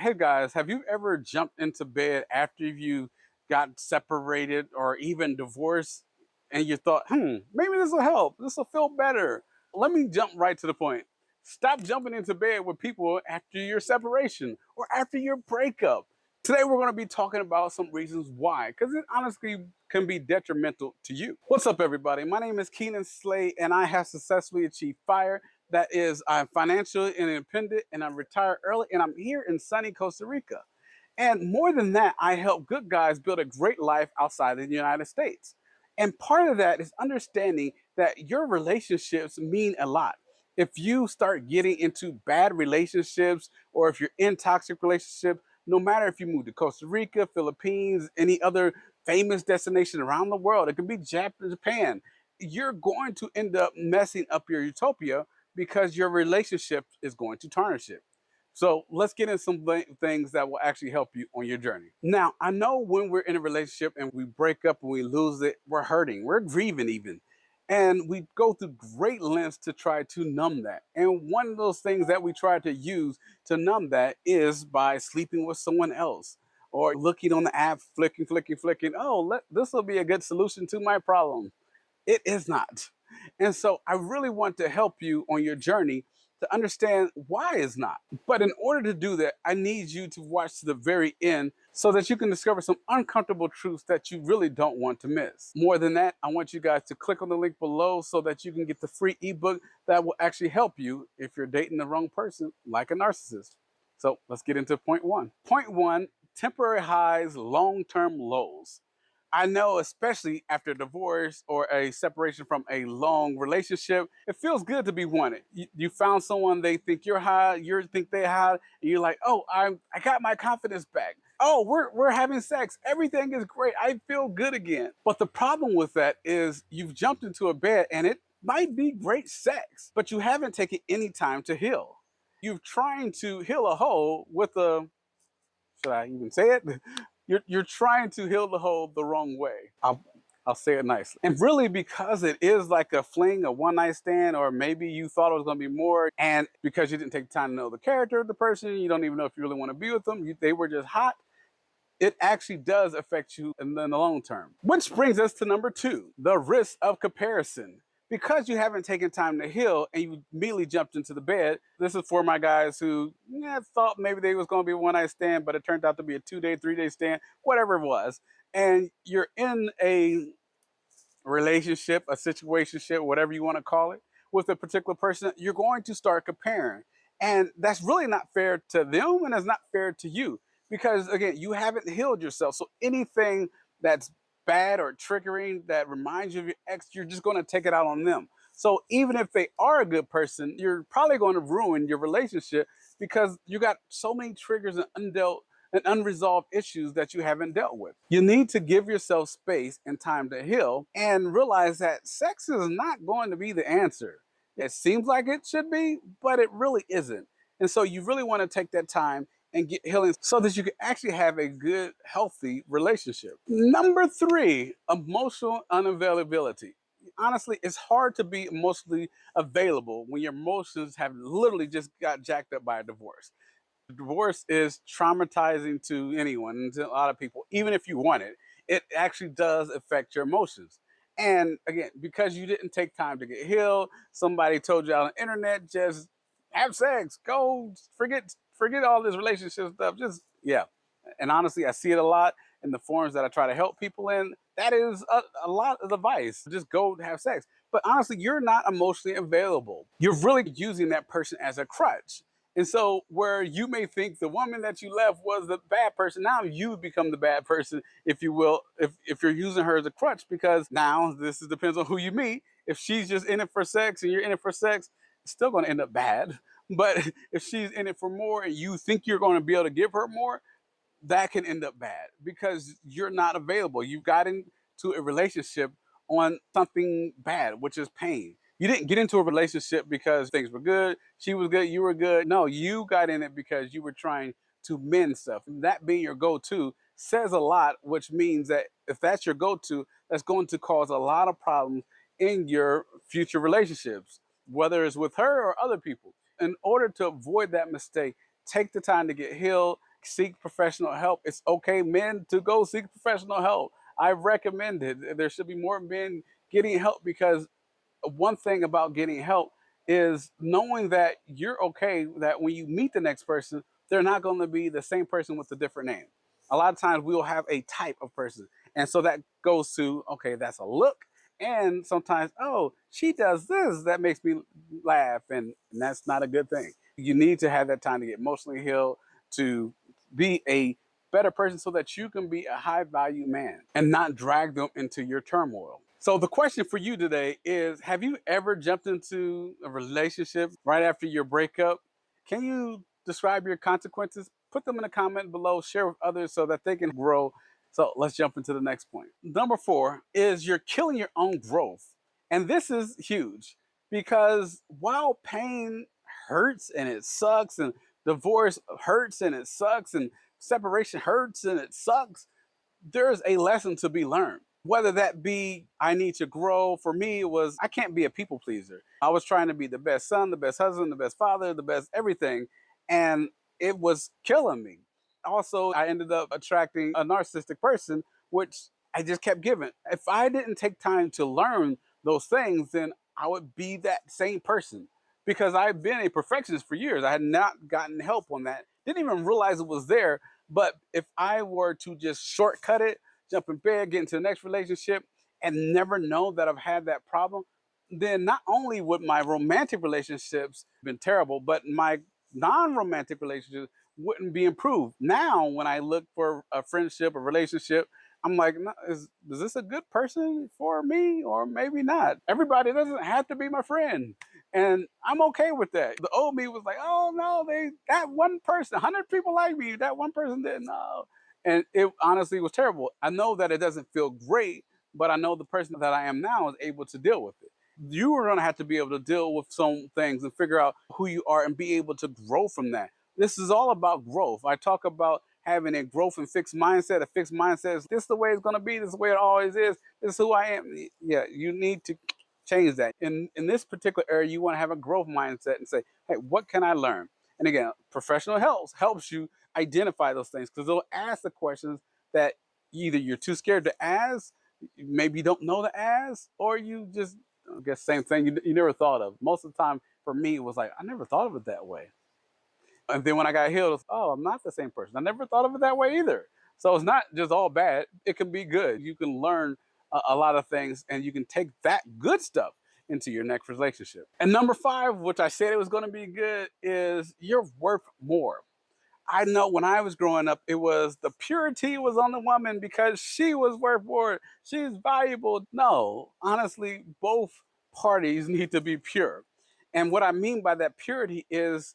Hey guys, have you ever jumped into bed after you got separated or even divorced and you thought, maybe this will help. This will feel better. Let me jump right to the point. Stop jumping into bed with people after your separation or after your breakup. Today, we're going to be talking about some reasons why, because it honestly can be detrimental to you. What's up, everybody? My name is Keanon Slade, and I have successfully achieved FIRE. That is, I'm financially independent, and I'm retired early, and I'm here in sunny Costa Rica. And more than that, I help good guys build a great life outside of the United States. And part of that is understanding that your relationships mean a lot. If you start getting into bad relationships or if you're in toxic relationships, no matter if you move to Costa Rica, Philippines, any other famous destination around the world, it could be Japan, you're going to end up messing up your utopia because your relationship is going to tarnish it. So let's get into some things that will actually help you on your journey. Now, I know when we're in a relationship and we break up and we lose it, we're hurting, we're grieving even. And we go through great lengths to try to numb that. And one of those things that we try to use to numb that is by sleeping with someone else or looking on the app, flicking. Oh, this will be a good solution to my problem. It is not. And so I really want to help you on your journey to understand why it's not. But in order to do that, I need you to watch to the very end so that you can discover some uncomfortable truths that you really don't want to miss. More than that, I want you guys to click on the link below so that you can get the free ebook that will actually help you if you're dating the wrong person, like a narcissist. So let's get into point one. Point one, temporary highs, long-term lows. I know, especially after divorce or a separation from a long relationship, it feels good to be wanted. You found someone, they think you're hot, you think they're hot, and you're like, oh, I got my confidence back. Oh, we're having sex. Everything is great. I feel good again. But the problem with that is you've jumped into a bed and it might be great sex, but you haven't taken any time to heal. You're trying to heal a hole with a, should I even say it? You're trying to heal the hole the wrong way. I'll say it nicely. And really, because it is like a fling, a one night stand, or maybe you thought it was going to be more, and because you didn't take time to know the character of the person, you don't even know if you really want to be with them. They were just hot. It actually does affect you in the long term. Which brings us to number two, the risk of comparison. Because you haven't taken time to heal and you immediately jumped into the bed, this is for my guys who thought maybe they was going to be a one night stand, but it turned out to be a 2-day, 3-day stand, whatever it was. And you're in a relationship, a situationship, whatever you want to call it, with a particular person, you're going to start comparing. And that's really not fair to them and it's not fair to you because, again, you haven't healed yourself. So anything that's bad or triggering that reminds you of your ex, you're just going to take it out on them. So even if they are a good person, you're probably going to ruin your relationship because you got so many triggers and unresolved issues that you haven't dealt with. You need to give yourself space and time to heal and realize that sex is not going to be the answer. It seems like it should be, but it really isn't. And so you really want to take that time and get healing so that you can actually have a good, healthy relationship. Number three, emotional unavailability. Honestly, it's hard to be emotionally available when your emotions have literally just got jacked up by a divorce. Divorce is traumatizing to anyone, to a lot of people, even if you want it. It actually does affect your emotions. And again, because you didn't take time to get healed, somebody told you on the internet, just have sex, go, forget all this relationship stuff. Just, yeah. And honestly, I see it a lot in the forums that I try to help people in. That is a lot of advice. Just go have sex. But honestly, you're not emotionally available. You're really using that person as a crutch. And so where you may think the woman that you left was the bad person, now you become the bad person, if you will, if you're using her as a crutch, because now depends on who you meet. If she's just in it for sex and you're in it for sex, it's still going to end up bad. But if she's in it for more and you think you're going to be able to give her more, that can end up bad because you're not available. You got into a relationship on something bad, which is pain. You didn't get into a relationship because things were good, she was good, you were good. No, you got in it because you were trying to mend stuff. And that being your go-to says a lot, which means that if that's your go-to, that's going to cause a lot of problems in your future relationships, whether it's with her or other people. In order to avoid that mistake, take the time to get healed Seek professional help. It's okay, men, to go seek professional help. I recommend it. There should be more men getting help, because one thing about getting help is knowing that you're okay, that when you meet the next person, they're not going to be the same person with a different name. A lot of times we'll have a type of person. And so that goes to, okay, that's a look. And sometimes, oh, she does this, that makes me laugh. And that's not a good thing. You need to have that time to get emotionally healed, to be a better person, so that you can be a high value man and not drag them into your turmoil. So the question for you today is, have you ever jumped into a relationship right after your breakup? Can you describe your consequences? Put them in a comment below, share with others so that they can grow. So let's jump into the next point. Number 4 is you're killing your own growth. And this is huge, because while pain hurts and it sucks, and divorce hurts and it sucks, and separation hurts and it sucks, there's a lesson to be learned. Whether that be, I need to grow. For me, it was, I can't be a people pleaser. I was trying to be the best son, the best husband, the best father, the best everything. And it was killing me. Also, I ended up attracting a narcissistic person, which I just kept giving. If I didn't take time to learn those things, then I would be that same person, because I've been a perfectionist for years. I had not gotten help on that. Didn't even realize it was there. But if I were to just shortcut it, jump in bed, get into the next relationship, and never know that I've had that problem, then not only would my romantic relationships have been terrible, but my non-romantic relationships wouldn't be improved. Now, when I look for a friendship, a relationship, I'm like, no, is this a good person for me, or maybe not? Everybody doesn't have to be my friend. And I'm okay with that. The old me was like, oh no, that one person, 100 people like me, that one person didn't know. And it honestly was terrible. I know that it doesn't feel great, but I know the person that I am now is able to deal with it. You are gonna have to be able to deal with some things and figure out who you are and be able to grow from that. This is all about growth. I talk about having a growth and fixed mindset. A fixed mindset is, this is the way it's gonna be, this is the way it always is, this is who I am. Yeah, you need to change that. In this particular area, you want to have a growth mindset and say, hey, what can I learn? And again, professional helps you identify those things, because they'll ask the questions that either you're too scared to ask, maybe you don't know to ask, or you just, I guess, same thing you never thought of. Most of the time for me, it was like, I never thought of it that way. And then when I got healed, it's, oh, I'm not the same person. I never thought of it that way either. So it's not just all bad. It can be good. You can learn a lot of things, and you can take that good stuff into your next relationship. And number 5, which I said it was going to be good, is you're worth more. I know when I was growing up, it was the purity was on the woman because she was worth more. She's valuable. No, honestly, both parties need to be pure. And what I mean by that purity is,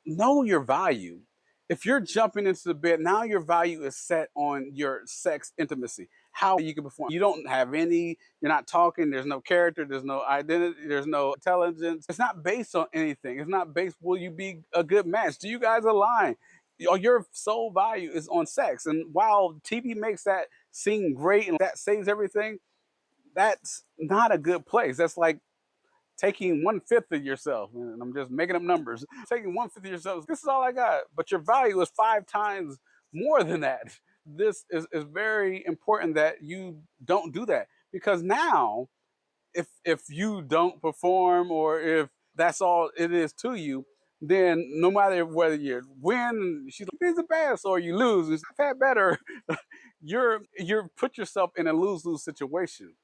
know your value. If you're jumping into the bed, now your value is set on your sex intimacy, how you can perform. You don't have any, you're not talking, there's no character, there's no identity, there's no intelligence. It's not based on anything. It's not based, will you be a good match? Do you guys align? Your sole value is on sex. And while TV makes that seem great and that saves everything, that's not a good place. That's like taking 1/5 of yourself, and I'm just making up numbers, taking 1/5 of yourself, this is all I got, but your value is 5 times more than that. This is very important that you don't do that, because now, if you don't perform, or if that's all it is to you, then no matter whether you win, she's like, he's the best, or you lose, I've had better, you're put yourself in a lose-lose situation,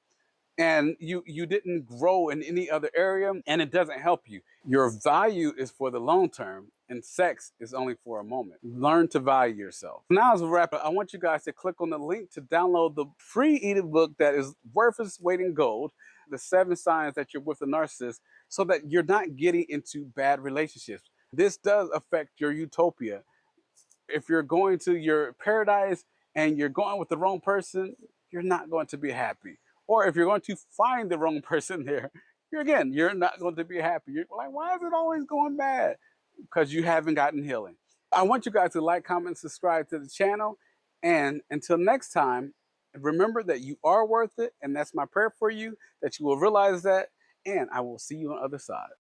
and you didn't grow in any other area, and it doesn't help you. Your value is for the long term, and sex is only for a moment. Learn to value yourself. Now, as a wrap up, I want you guys to click on the link to download the free ebook that is worth its weight in gold, the 7 signs that you're with a narcissist, so that you're not getting into bad relationships. This does affect your utopia. If you're going to your paradise and you're going with the wrong person, you're not going to be happy. Or if you're going to find the wrong person there, you're not going to be happy. You're like, why is it always going bad? Because you haven't gotten healing. I want you guys to like, comment, subscribe to the channel. And until next time, remember that you are worth it. And that's my prayer for you, that you will realize that. And I will see you on the other side.